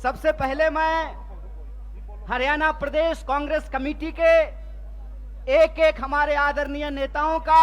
सबसे पहले मैं हरियाणा प्रदेश कांग्रेस कमेटी के एक एक हमारे आदरणीय नेताओं का,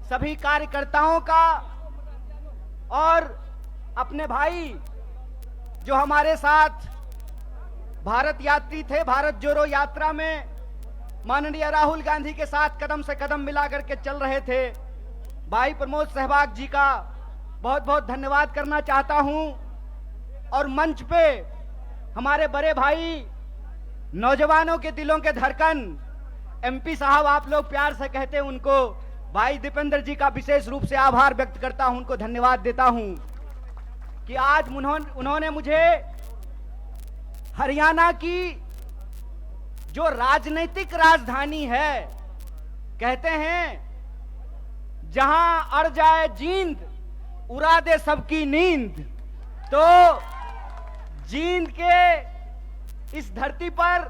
सभी कार्यकर्ताओं का और अपने भाई जो हमारे साथ भारत यात्री थे, भारत जोड़ो यात्रा में माननीय राहुल गांधी के साथ कदम से कदम मिला करके चल रहे थे, भाई प्रमोद सहवाग जी का बहुत बहुत धन्यवाद करना चाहता हूं। और मंच पे हमारे बड़े भाई, नौजवानों के दिलों के धड़कन, एमपी साहब आप लोग प्यार से कहते हैं उनको, भाई दीपेंद्र जी का विशेष रूप से आभार व्यक्त करता हूं, उनको धन्यवाद देता हूं कि आज उन्होंने मुझे हरियाणा की जो राजनीतिक राजधानी है, कहते हैं जहां अड़ जाए जींद उड़ा दे सबकी नींद, तो जींद के इस धरती पर,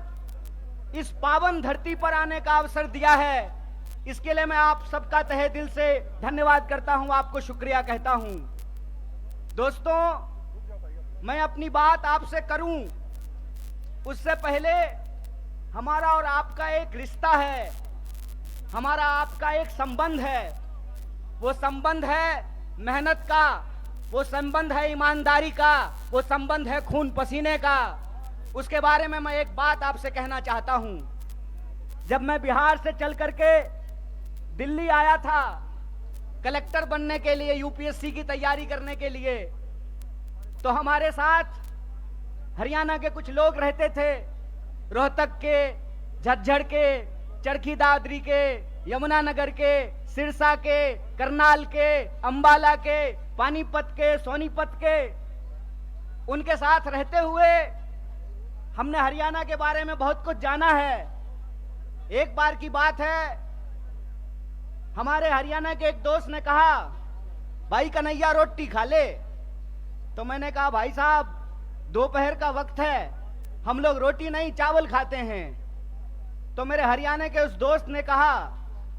इस पावन धरती पर आने का अवसर दिया है। इसके लिए मैं आप सबका तहे दिल से धन्यवाद करता हूं, आपको शुक्रिया कहता हूं। दोस्तों, मैं अपनी बात आपसे करूं उससे पहले हमारा और आपका एक रिश्ता है, हमारा आपका एक संबंध है। वो संबंध है मेहनत का, वो संबंध है ईमानदारी का, वो संबंध है खून पसीने का। उसके बारे में मैं एक बात आपसे कहना चाहता हूं। जब मैं बिहार से चल करके दिल्ली आया था कलेक्टर बनने के लिए, यूपीएससी की तैयारी करने के लिए, तो हमारे साथ हरियाणा के कुछ लोग रहते थे, रोहतक के, झज्जर के, चरखी दादरी के, यमुनानगर के, सिरसा के, करनाल के, अंबाला के, पानीपत के, सोनीपत के, उनके साथ रहते हुए हमने हरियाणा के बारे में बहुत कुछ जाना है। एक बार की बात है, हमारे हरियाणा के एक दोस्त ने कहा, भाई कन्हैया रोटी खा ले। तो मैंने कहा, भाई साहब दोपहर का वक्त है, हम लोग रोटी नहीं चावल खाते हैं। तो मेरे हरियाणा के उस दोस्त ने कहा,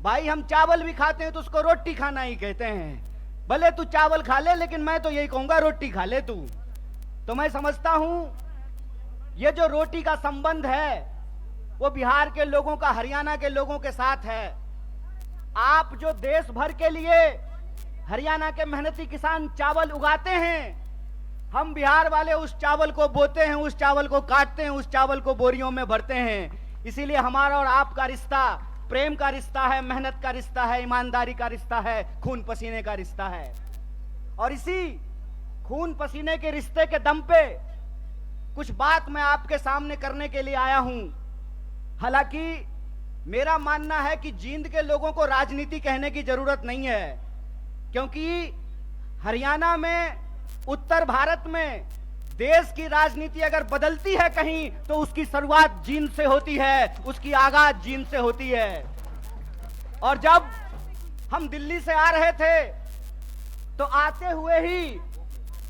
भाई हम चावल भी खाते हैं तो उसको रोटी खाना ही कहते हैं, भले तू चावल खा ले लेकिन मैं तो यही कहूंगा रोटी खा ले तू। तो मैं समझता हूं ये जो रोटी का संबंध है वो बिहार के लोगों का हरियाणा के लोगों के साथ है। आप जो देश भर के लिए हरियाणा के मेहनती किसान चावल उगाते हैं, हम बिहार वाले उस चावल को बोते हैं, उस चावल को काटते हैं, उस चावल को बोरियों में भरते हैं। इसीलिए हमारा और आपका रिश्ता प्रेम का रिश्ता है, मेहनत का रिश्ता है, ईमानदारी का रिश्ता है, खून पसीने का रिश्ता है। और इसी खून पसीने के रिश्ते के दम पे कुछ बात मैं आपके सामने करने के लिए आया हूं। हालांकि मेरा मानना है कि जींद के लोगों को राजनीति कहने की जरूरत नहीं है, क्योंकि हरियाणा में, उत्तर भारत में देश की राजनीति अगर बदलती है कहीं तो उसकी शुरुआत जींद से होती है, उसकी आगाज जींद से होती है। और जब हम दिल्ली से आ रहे थे तो आते हुए ही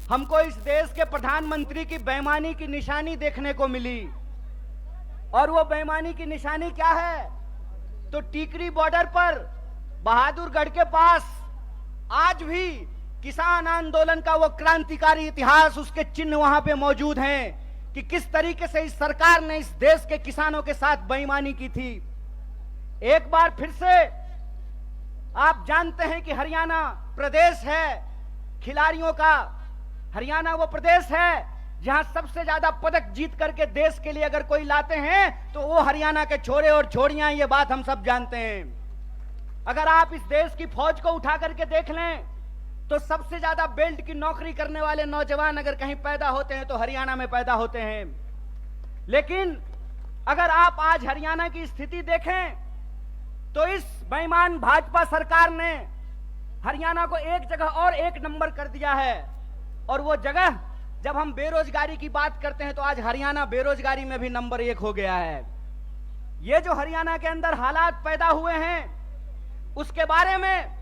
हमको इस देश के प्रधानमंत्री की बेईमानी की निशानी देखने को मिली। और वो बेईमानी की निशानी क्या है? तो टीकरी बॉर्डर पर बहादुरगढ़ के पास आज भी किसान आंदोलन का वो क्रांतिकारी इतिहास, उसके चिन्ह वहां पे मौजूद हैं कि किस तरीके से इस सरकार ने इस देश के किसानों के साथ बेईमानी की थी। एक बार फिर से आप जानते हैं कि हरियाणा प्रदेश है खिलाड़ियों का। हरियाणा वो प्रदेश है जहां सबसे ज्यादा पदक जीत करके देश के लिए अगर कोई लाते हैं तो वो हरियाणा के छोरे और छोरियां, ये बात हम सब जानते हैं। अगर आप इस देश की फौज को उठा करके देख लें तो सबसे ज्यादा बेल्ट की नौकरी करने वाले नौजवान अगर कहीं पैदा होते हैं तो हरियाणा में पैदा होते हैं। लेकिन अगर आप आज हरियाणा की स्थिति देखें तो इस बेईमान भाजपा सरकार ने हरियाणा को एक जगह और एक नंबर कर दिया है। और वो जगह, जब हम बेरोजगारी की बात करते हैं तो आज हरियाणा बेरोजगारी में भी नंबर 1 हो गया है। ये जो हरियाणा के अंदर हालात पैदा हुए हैं उसके बारे में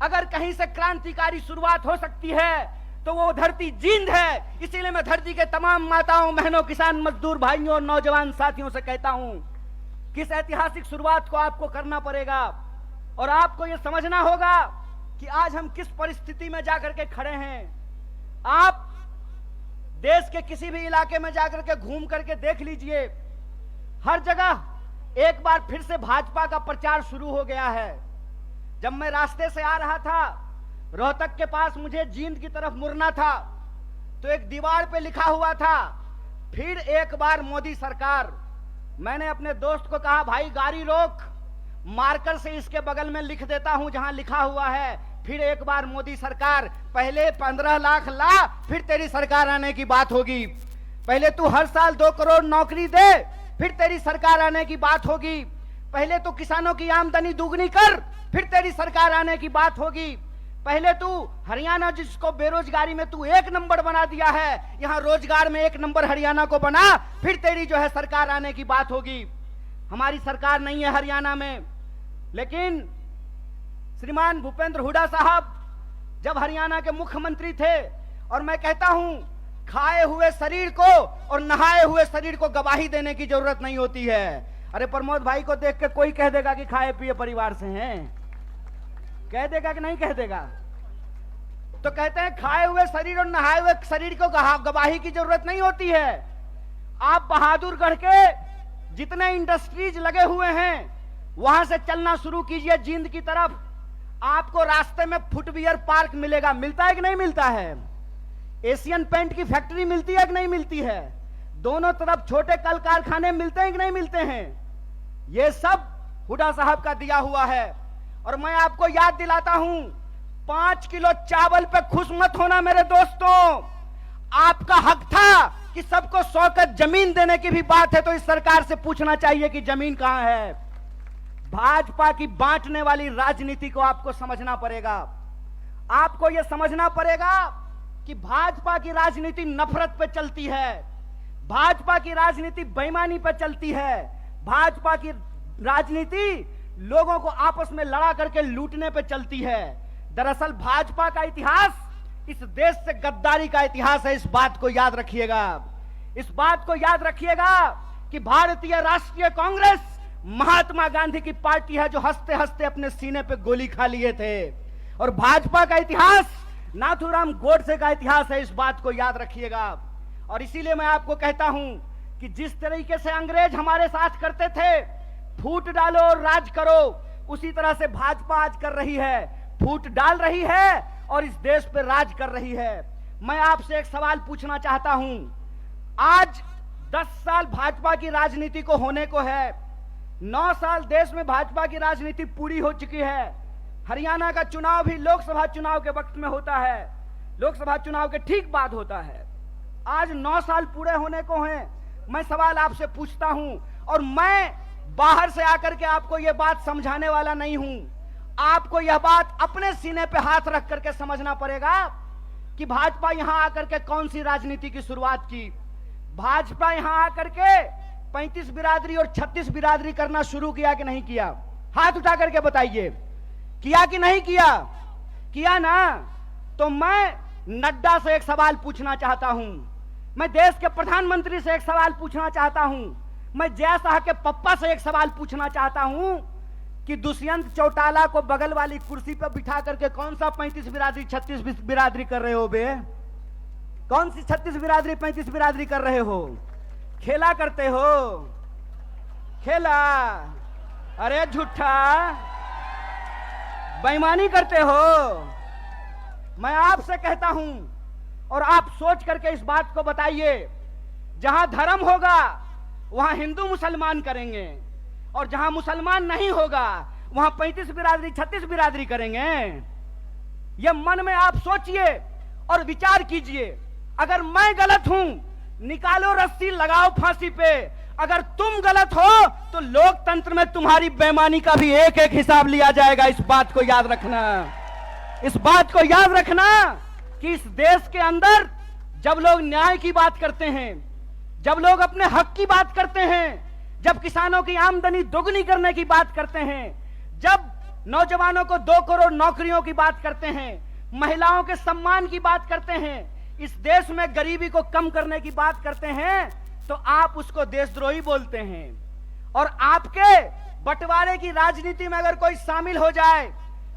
अगर कहीं से क्रांतिकारी शुरुआत हो सकती है तो वो धरती जींद है। इसीलिए मैं धरती के तमाम माताओं, बहनों, किसान मजदूर भाइयों और नौजवान साथियों से कहता हूं कि इस ऐतिहासिक शुरुआत को आपको करना पड़ेगा और आपको ये समझना होगा कि आज हम किस परिस्थिति में जाकर के खड़े हैं। आप देश के किसी भी इलाके में जाकर के घूम करके देख लीजिए, हर जगह एक बार फिर से भाजपा का प्रचार शुरू हो गया है। जब मैं रास्ते से आ रहा था, रोहतक के पास मुझे जींद की तरफ मुड़ना था, तो एक दीवार पे लिखा हुआ था, फिर एक बार मोदी सरकार। मैंने अपने दोस्त को कहा, भाई गाड़ी रोक, मार्कर से इसके बगल में लिख देता हूं जहां लिखा हुआ है फिर एक बार मोदी सरकार। पहले 15 लाख ला, फिर तेरी सरकार आने की बात होगी। पहले तू हर साल 2 करोड़ नौकरी दे, फिर तेरी सरकार आने की बात होगी। पहले तू किसानों की आमदनी दुगनी कर, फिर तेरी सरकार आने की बात होगी। पहले तू हरियाणा, जिसको बेरोजगारी में तू 1 नंबर बना दिया है, यहां रोजगार में 1 नंबर हरियाणा को बना, फिर तेरी जो है सरकार आने की बात होगी। हमारी सरकार नहीं है हरियाणा में, लेकिन श्रीमान भूपेंद्र हुड्डा साहब जब हरियाणा के मुख्यमंत्री थे, और मैं कहता हूं खाए हुए शरीर को और नहाए हुए शरीर को गवाही देने की जरूरत नहीं होती है। अरे प्रमोद भाई को देख के कोई कह देगा कि खाए पिए परिवार से हैं, कह देगा कि नहीं कह देगा? तो कहते हैं खाए हुए शरीर और नहाए हुए शरीर को गवाही की जरूरत नहीं होती है। आप बहादुरगढ़ के जितने इंडस्ट्रीज लगे हुए हैं वहां से चलना शुरू कीजिए जींद की तरफ, आपको रास्ते में फुटवियर पार्क मिलेगा। मिलता है कि नहीं मिलता है? एशियन पेंट की फैक्ट्री मिलती है कि नहीं मिलती है? दोनों तरफ छोटे कल कारखाने मिलते हैं कि नहीं मिलते हैं? ये सब हुड्डा साहब का दिया हुआ है। और मैं आपको याद दिलाता हूं, 5 किलो चावल पे खुश मत होना मेरे दोस्तों। आपका हक था कि सबको 100 गज जमीन देने की भी बात है तो इस सरकार से पूछना चाहिए कि जमीन कहां है। भाजपा की बांटने वाली राजनीति को आपको समझना पड़ेगा। आपको यह समझना पड़ेगा कि भाजपा की राजनीति नफरत पे चलती है, भाजपा की राजनीति बेईमानी पे चलती है, भाजपा की राजनीति लोगों को आपस में लड़ा करके लूटने पे चलती है। दरअसल भाजपा का इतिहास इस देश से गद्दारी का इतिहास है। इस बात को याद रखिएगा, इस बात को याद रखिएगा कि भारतीय राष्ट्रीय कांग्रेस महात्मा गांधी की पार्टी है जो हंसते हंसते अपने सीने पे गोली खा लिए थे, और भाजपा का इतिहास नाथूराम गोडसे का इतिहास है। इस बात को याद रखिएगा। और इसीलिए मैं आपको कहता हूं कि जिस तरीके से अंग्रेज हमारे साथ करते थे, फूट डालो और राज करो, उसी तरह से भाजपा आज कर रही है, फूट डाल रही है और इस देश पे राज कर रही है। मैं आपसे एक सवाल पूछना चाहता हूं, आज 10 साल भाजपा की राजनीति को होने को है, 9 साल देश में भाजपा की राजनीति पूरी हो चुकी है। हरियाणा का चुनाव भी लोकसभा चुनाव के वक्त में होता है, लोकसभा चुनाव के ठीक बाद होता है। आज 9 साल पूरे होने को हैं। मैं सवाल आपसे पूछता हूं, और मैं बाहर से आकर के आपको यह बात समझाने वाला नहीं हूं, आपको यह बात अपने सीने पे हाथ रख करके समझना पड़ेगा कि भाजपा यहां आकर के कौन सी राजनीति की शुरुआत की। भाजपा यहां आकर के 35 बिरादरी और 36 बिरादरी करना शुरू किया कि नहीं किया? हाथ उठा करके बताइए, किया कि नहीं किया? किया ना? तो मैं नड्डा से एक सवाल पूछना चाहता हूं, मैं देश के प्रधानमंत्री से एक सवाल पूछना चाहता हूं, मैं जय शाह के पप्पा से एक सवाल पूछना चाहता हूं कि दुष्यंत चौटाला को बगल वाली कुर्सी पर बिठा करके कौन सा 35 बिरादरी 36 बिरादरी कर रहे हो बे? कौन सी 36 बिरादरी 35 बिरादरी कर रहे हो? खेला करते हो? खेला? अरे झूठा, बेईमानी करते हो। मैं आपसे कहता हूं, और आप सोच करके इस बात को बताइए, जहां धर्म होगा वहां हिंदू मुसलमान करेंगे, और जहां मुसलमान नहीं होगा वहां 35 बिरादरी 36 बिरादरी करेंगे। यह मन में आप सोचिए और विचार कीजिए। अगर मैं गलत हूं, निकालो रस्सी, लगाओ फांसी पे। अगर तुम गलत हो तो लोकतंत्र में तुम्हारी बेईमानी का भी एक एक हिसाब लिया जाएगा। इस बात को याद रखना, इस बात को याद रखना कि इस देश के अंदर जब लोग न्याय की बात करते हैं, जब लोग अपने हक की बात करते हैं, जब किसानों की आमदनी दोगुनी करने की बात करते हैं, जब नौजवानों को 2 करोड़ नौकरियों की बात करते हैं, महिलाओं के सम्मान की बात करते हैं, इस देश में गरीबी को कम करने की बात करते हैं, तो आप उसको देशद्रोही बोलते हैं। और आपके बंटवारे की राजनीति में अगर कोई शामिल हो जाए,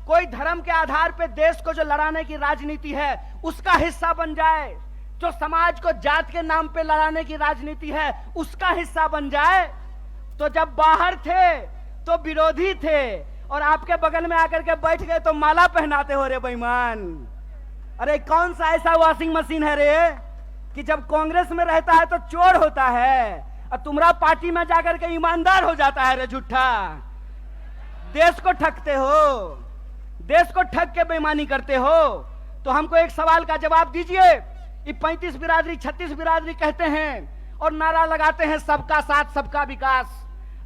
कोई धर्म के आधार पर देश को जो लड़ाने की राजनीति है उसका हिस्सा बन जाए, जो समाज को जात के नाम पे लड़ाने की राजनीति है उसका हिस्सा बन जाए। तो जब बाहर थे तो विरोधी थे और आपके बगल में आकर के बैठ गए तो माला पहनाते हो रे बेईमान। अरे कौन सा ऐसा वॉशिंग मशीन है रे कि जब कांग्रेस में रहता है तो चोर होता है और तुम्हारा पार्टी में जाकर के ईमानदार हो जाता है रे झूठा। देश को ठगते हो, देश को ठग के बेईमानी करते हो। तो हमको एक सवाल का जवाब दीजिए। ये 35 बिरादरी 36 बिरादरी कहते हैं और नारा लगाते हैं सबका साथ सबका विकास।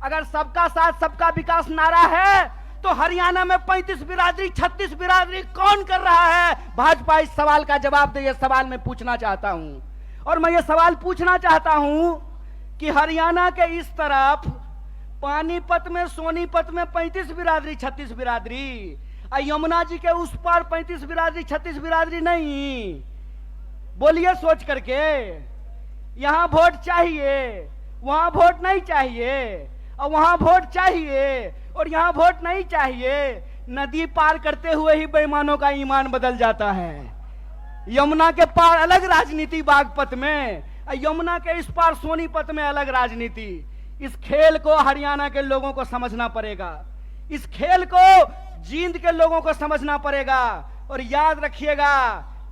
अगर सबका साथ सबका विकास नारा है तो हरियाणा में 35 बिरादरी 36 बिरादरी कौन कर रहा है? भाजपा इस सवाल का जवाब दे। ये सवाल मैं पूछना चाहता हूं और मैं ये सवाल पूछना चाहता हूं कि हरियाणा के इस तरफ पानीपत में सोनीपत में 35 बिरादरी 36 बिरादरी, यमुना जी के उस पार 35 बिरादरी 36 बिरादरी नहीं। बोलिए सोच करके, यहां वोट चाहिए, वहां वोट नहीं चाहिए, और वहां वोट चाहिए और यहां वोट नहीं चाहिए। नदी पार करते हुए ही बेईमानों का ईमान बदल जाता है। यमुना के पार अलग राजनीति बागपत में, यमुना के इस पार सोनीपत में अलग राजनीति। इस खेल को हरियाणा के लोगों को समझना पड़ेगा, इस खेल को जींद के लोगों को समझना पड़ेगा। और याद रखिएगा,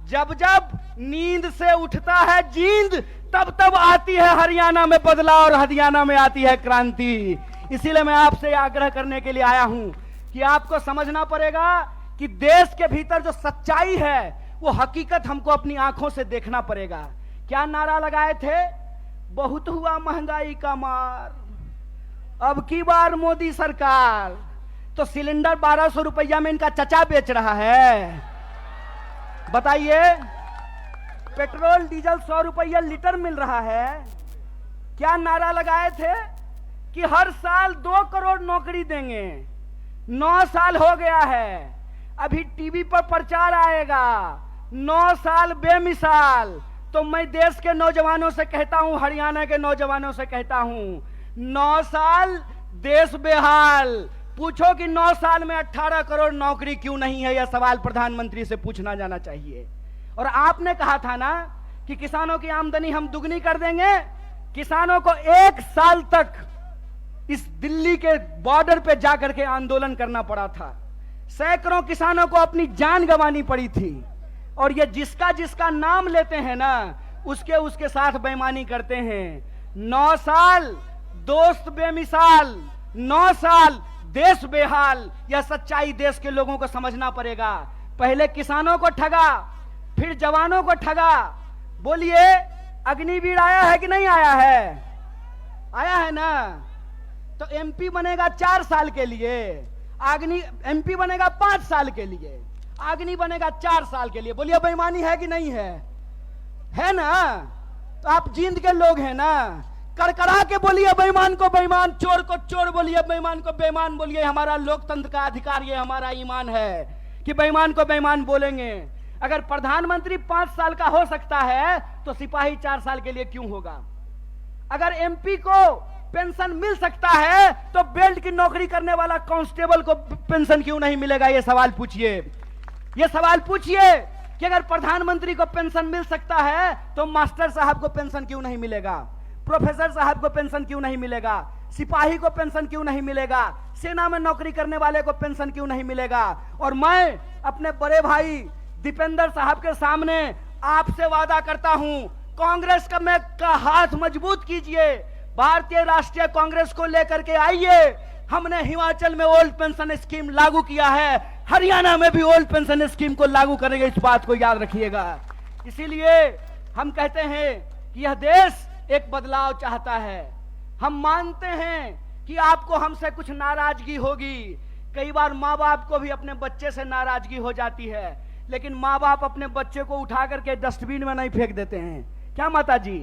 जब जब नींद से उठता है जींद तब तब आती है हरियाणा में बदलाव और हरियाणा में आती है क्रांति। इसीलिए मैं आपसे आग्रह करने के लिए आया हूं कि आपको समझना पड़ेगा कि देश के भीतर जो सच्चाई है वो हकीकत हमको अपनी आंखों से देखना पड़ेगा। क्या नारा लगाए थे? बहुत हुआ महंगाई का मार, अब की बार मोदी सरकार। तो सिलेंडर 1200 रुपया में इनका चचा बेच रहा है। बताइए, पेट्रोल डीजल 100 रुपया लीटर मिल रहा है। क्या नारा लगाए थे कि हर साल 2 करोड़ नौकरी देंगे। 9 साल हो गया है, अभी टीवी पर प्रचार आएगा 9 साल बेमिसाल। तो मैं देश के नौजवानों से कहता हूं, हरियाणा के नौजवानों से कहता हूं, 9 साल देश बेहाल। पूछो कि 9 साल में 18 करोड़ नौकरी क्यों नहीं है? यह सवाल प्रधानमंत्री से पूछना जाना चाहिए। और आपने कहा था ना कि किसानों की आमदनी हम दुगनी कर देंगे। किसानों को 1 साल तक इस दिल्ली के बॉर्डर पे जाकर के आंदोलन करना पड़ा था। सैकड़ों किसानों को अपनी जान गंवानी पड़ी थी। और ये जिसका जिसका नाम लेते हैं ना उसके उसके साथ बेईमानी करते हैं। 9 साल दोस्त बेमिसाल, 9 साल देश बेहाल। यह सच्चाई देश के लोगों को समझना पड़ेगा। पहले किसानों को ठगा, फिर जवानों को ठगा। बोलिए, अग्निवीर आया है कि नहीं आया है? आया है ना। तो एमपी बनेगा 4 साल के लिए, एमपी बनेगा 5 साल के लिए, अग्नि बनेगा 4 साल के लिए। बोलिए बेईमानी है कि नहीं है? है ना। तो आप जींद के लोग हैं ना, कड़कड़ा के बोलिए बेईमान को बेईमान, चोर को चोर बोलिए, बेईमान को बेईमान बोलिए। हमारा लोकतंत्र का अधिकार, ये हमारा ईमान है कि बेईमान को बेईमान बोलेंगे। अगर प्रधानमंत्री 5 साल का हो सकता है तो सिपाही 4 साल के लिए क्यों होगा? अगर एमपी को पेंशन मिल सकता है तो बेल्ट की नौकरी करने वाला कांस्टेबल को पेंशन क्यों नहीं मिलेगा? ये सवाल पूछिए, ये सवाल पूछिए कि अगर प्रधानमंत्री को पेंशन मिल सकता है तो मास्टर साहब को पेंशन क्यों नहीं मिलेगा? प्रोफेसर साहब को पेंशन क्यों नहीं मिलेगा? सिपाही को पेंशन क्यों नहीं मिलेगा? सेना में नौकरी करने वाले को पेंशन क्यों नहीं मिलेगा? और मैं अपने बड़े भाई दीपेंद्र साहब के सामने आपसे वादा करता हूं, कांग्रेस का हाथ मजबूत कीजिए, भारतीय राष्ट्रीय कांग्रेस को लेकर के आइए। हमने हिमाचल में ओल्ड पेंशन स्कीम लागू किया है, हरियाणा में भी ओल्ड पेंशन स्कीम को लागू करेंगे। इस बात को याद रखिएगा। इसीलिए हम कहते हैं कि यह देश एक बदलाव चाहता है। हम मानते हैं कि आपको हमसे कुछ नाराजगी होगी। कई बार माँ बाप को भी अपने बच्चे से नाराजगी हो जाती है, लेकिन माँ बाप अपने बच्चे को उठा करके डस्टबिन में नहीं फेंक देते हैं। क्या माता जी?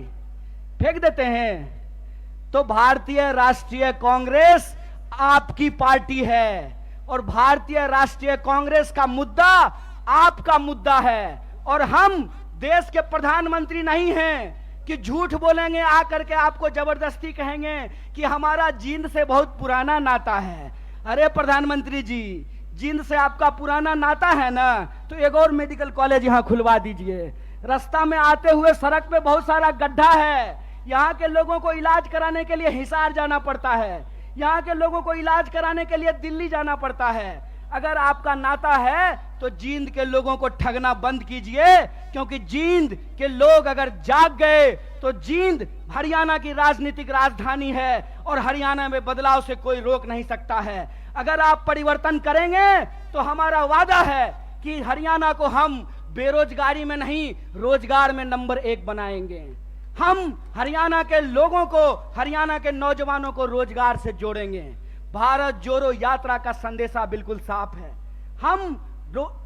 फेंक देते हैं। तो भारतीय राष्ट्रीय कांग्रेस आपकी पार्टी है और भारतीय राष्ट्रीय कांग्रेस का मुद्दा आपका मुद्दा है। और हम देश के प्रधानमंत्री नहीं हैं कि झूठ बोलेंगे, आकर के आपको जबरदस्ती कहेंगे कि हमारा जींद से बहुत पुराना नाता है। अरे प्रधानमंत्री जी, जींद से आपका पुराना नाता है ना, तो एक और मेडिकल कॉलेज यहां खुलवा दीजिए। रास्ता में आते हुए सड़क पे बहुत सारा गड्ढा है, यहाँ के लोगों को इलाज कराने के लिए हिसार जाना पड़ता है, यहाँ के लोगों को इलाज कराने के लिए दिल्ली जाना पड़ता है। अगर आपका नाता है तो जींद के लोगों को ठगना बंद कीजिए, क्योंकि जींद के लोग अगर जाग गए तो जींद हरियाणा की राजनीतिक राजधानी है और हरियाणा में बदलाव से कोई रोक नहीं सकता है। अगर आप परिवर्तन करेंगे तो हमारा वादा है कि हरियाणा को हम बेरोजगारी में नहीं, रोजगार में नंबर 1 बनाएंगे। हम हरियाणा के लोगों को, हरियाणा के नौजवानों को रोजगार से जोड़ेंगे। भारत जोड़ो यात्रा का संदेशा बिल्कुल साफ है। हम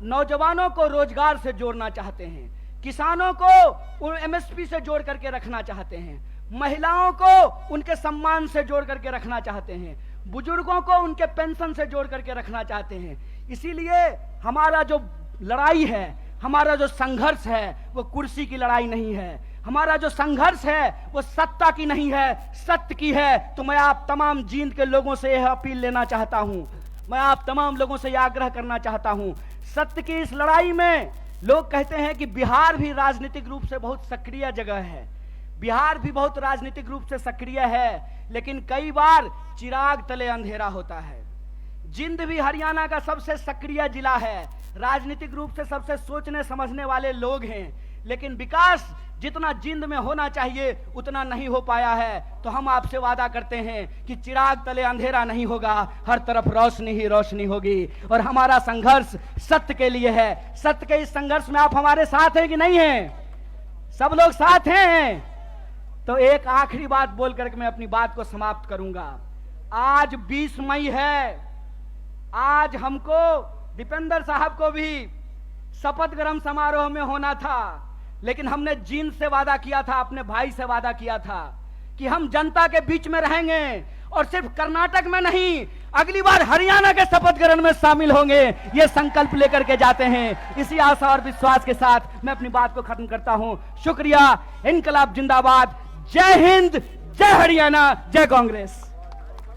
नौजवानों को रोजगार से जोड़ना चाहते हैं, किसानों को एमएसपी से जोड़ करके रखना चाहते हैं, महिलाओं को उनके सम्मान से जोड़ करके रखना चाहते हैं, बुजुर्गों को उनके पेंशन से जोड़ करके रखना चाहते हैं। इसीलिए हमारा जो लड़ाई है, हमारा जो संघर्ष है, वो कुर्सी की लड़ाई नहीं है। हमारा जो संघर्ष है वो सत्ता की नहीं है, सत्य की है। तो मैं आप तमाम जींद के लोगों से यह अपील लेना चाहता हूं, मैं आप तमाम लोगों से यह आग्रह करना चाहता हूं, सत्य की इस लड़ाई में लोग कहते हैं कि बिहार भी राजनीतिक रूप से बहुत सक्रिय जगह है, बिहार भी बहुत राजनीतिक रूप से सक्रिय है, लेकिन कई बार चिराग तले अंधेरा होता है। जींद भी हरियाणा का सबसे सक्रिय जिला है, राजनीतिक रूप से सबसे सोचने समझने वाले लोग हैं, लेकिन विकास जितना जींद में होना चाहिए उतना नहीं हो पाया है। तो हम आपसे वादा करते हैं कि चिराग तले अंधेरा नहीं होगा, हर तरफ रोशनी ही रोशनी होगी। और हमारा संघर्ष सत्य के लिए है। सत्य के इस संघर्ष में आप हमारे साथ हैं कि नहीं हैं? सब लोग साथ हैं। तो एक आखिरी बात बोल करके मैं अपनी बात को समाप्त करूंगा। आज 20 मई है, आज हमको दीपेंद्र साहब को भी शपथ ग्रहण समारोह में होना था, लेकिन हमने जींद से वादा किया था, अपने भाई से वादा किया था कि हम जनता के बीच में रहेंगे और सिर्फ कर्नाटक में नहीं, अगली बार हरियाणा के शपथ ग्रहण में शामिल होंगे, ये संकल्प लेकर के जाते हैं। इसी आशा और विश्वास के साथ मैं अपनी बात को खत्म करता हूं। शुक्रिया। इनकलाब जिंदाबाद। जय हिंद, जय हरियाणा, जय कांग्रेस।